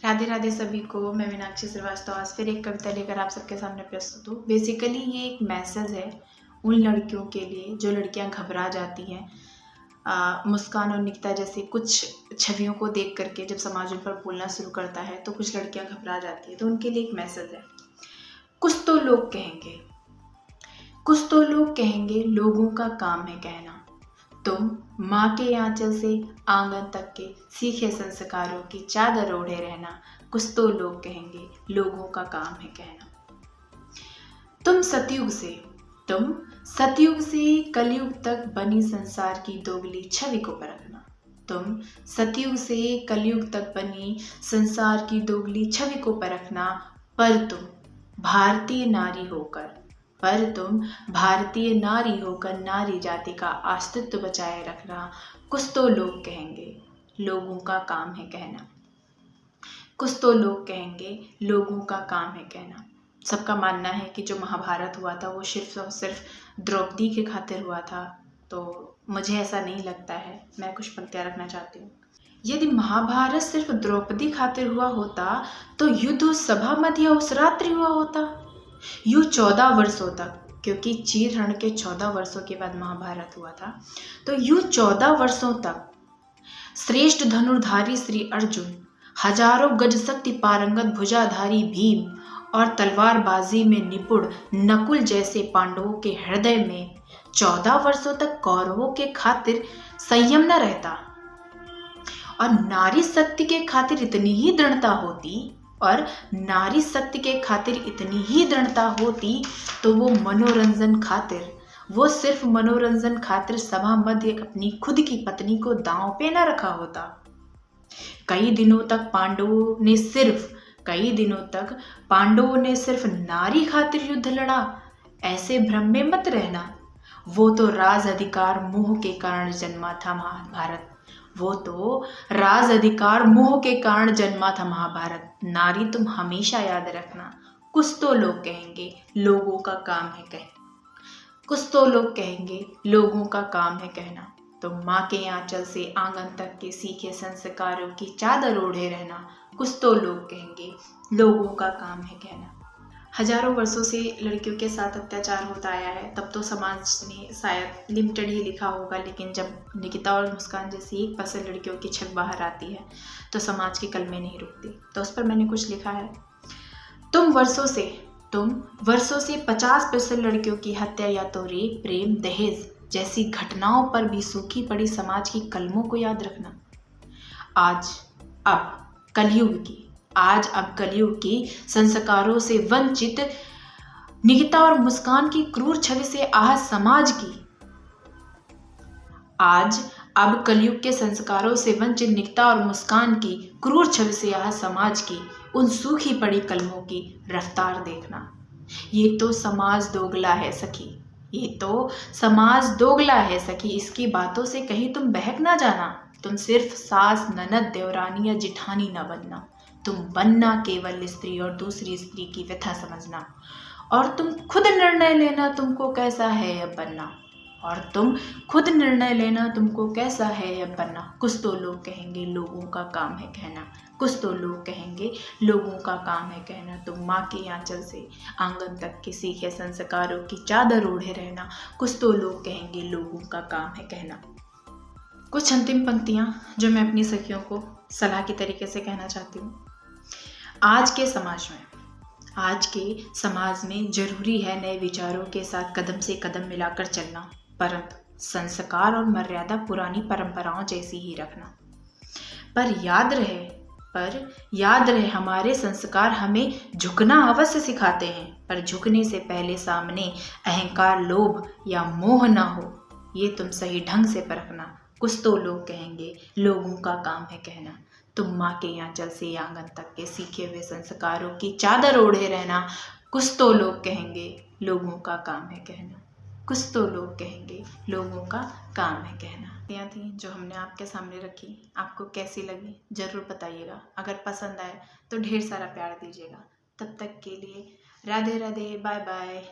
राधे राधे सभी को। मैं मीनाक्षी श्रीवास्तव आज फिर एक कविता लेकर आप सबके सामने प्रस्तुत हूँ। बेसिकली ये एक मैसेज है उन लड़कियों के लिए जो लड़कियां घबरा जाती हैं मुस्कान और निकिता जैसी कुछ छवियों को देख करके। जब समाज उन पर बोलना शुरू करता है तो कुछ लड़कियां घबरा जाती है, तो उनके लिए एक मैसेज है। कुछ तो लोग कहेंगे, कुछ तो लोग कहेंगे, लोगों का काम है कहना। तुम माँ के आंचल से आंगन तक के सीखे संस्कारों की चादर ओढ़े रहना। कुछ तो लोग कहेंगे, लोगों का काम है कहना। तुम सतयुग से कलयुग तक बनी संसार की दोगली छवि को परखना। तुम सतयुग से कलयुग तक बनी संसार की दोगली छवि को परखना। पर तुम भारतीय नारी होकर नारी जाति का अस्तित्व बचाए रखना। कुछ तो लोग कहेंगे, लोगों का काम है कहना। कुछ तो लोग कहेंगे, लोगों का काम है कहना। सबका मानना है कि जो महाभारत हुआ था वो सिर्फ और सिर्फ द्रौपदी के खातिर हुआ था, तो मुझे ऐसा नहीं लगता है। मैं कुछ पंक्तियाँ रखना चाहती हूँ। यदि महाभारत सिर्फ द्रौपदी खातिर हुआ होता तो युद्ध उस सभा मध्य उस रात्रि हुआ होता, यूँ 14 वर्षों तक, क्योंकि चीरहरण के 14 वर्षों के बाद महाभारत हुआ था। तो यूँ 14 वर्षों तक श्रेष्ठ धनुर्धारी श्री अर्जुन, हजारों गज शक्ति पारंगत भुजाधारी भीम और तलवारबाजी में निपुण नकुल जैसे पांडवों के हृदय में 14 वर्षों तक कौरवों के खातिर संयम न रहता और नारी शक्ति के खातिर इतनी ही दृढ़ता होती तो वो सिर्फ मनोरंजन खातिर सभा मध्य अपनी खुद की पत्नी को दांव पे न रखा होता। कई दिनों तक पांडवों ने सिर्फ नारी खातिर युद्ध लड़ा। ऐसे भ्रम में मत रहना, वो तो राज अधिकार मोह के कारण जन्मा था महाभारत। नारी तुम हमेशा याद रखना। कुछ तो लोग कहेंगे, लोगों का काम है कहना। कुछ तो लोग कहेंगे, लोगों का काम है कहना। तो माँ के आंचल से आंगन तक के सीखे संस्कारों की चादर ओढ़े रहना। कुछ तो लोग कहेंगे, लोगों का काम है कहना। हजारों वर्षों से लड़कियों के साथ अत्याचार होता आया है, तब तो समाज ने शायद लिमिटेड ही लिखा होगा, लेकिन जब निकिता और मुस्कान जैसी 1% लड़कियों की छवि बाहर आती है तो समाज की कलमें नहीं रुकती। तो उस पर मैंने कुछ लिखा है। तुम वर्षों से 50% लड़कियों की हत्या या तो रेप, प्रेम, दहेज जैसी घटनाओं पर भी सूखी पड़ी समाज की कलमों को याद रखना। आज अब कलयुग की संस्कारों से वंचित निकिता और मुस्कान की क्रूर छवि से आहत समाज की उन सूखी पड़ी कलमों की रफ्तार देखना। ये तो समाज दोगला है सखी, इसकी बातों से कहीं तुम बहक ना जाना। तुम सिर्फ सास, ननद, देवरानी या जिठानी न बनना। तुम बनना केवल स्त्री और दूसरी स्त्री की व्यथा समझना। और तुम खुद निर्णय लेना तुमको कैसा है अब बनना। कुछ तो लोग कहेंगे, लोगों का काम है कहना। कुछ तो लोग कहेंगे, लोगों का काम है कहना। तुम माँ के आंचल से आंगन तक के सीखे संस्कारों की चादर ओढ़े रहना। कुछ तो लोग कहेंगे, लोगों का काम है कहना। कुछ अंतिम पंक्तियाँ जो मैं अपनी सखियों को सलाह की तरीके से कहना चाहती हूँ। आज के समाज में जरूरी है नए विचारों के साथ कदम से कदम मिलाकर चलना, परंतु संस्कार और मर्यादा पुरानी परंपराओं जैसी ही रखना। पर याद रहे हमारे संस्कार हमें झुकना अवश्य सिखाते हैं, पर झुकने से पहले सामने अहंकार, लोभ या मोह ना हो, ये तुम सही ढंग से परखना। कुछ तो लोग कहेंगे, लोगों का काम है कहना। तुम माँ के आंचल से आंगन तक के सीखे हुए संस्कारों की चादर ओढ़े रहना। कुछ तो लोग कहेंगे, लोगों का काम है कहना। कुछ तो लोग कहेंगे, लोगों का काम है कहना। यह थी जो हमने आपके सामने रखी। आपको कैसी लगी जरूर बताइएगा। अगर पसंद आए तो ढेर सारा प्यार दीजिएगा। तब तक के लिए राधे राधे, बाय बाय।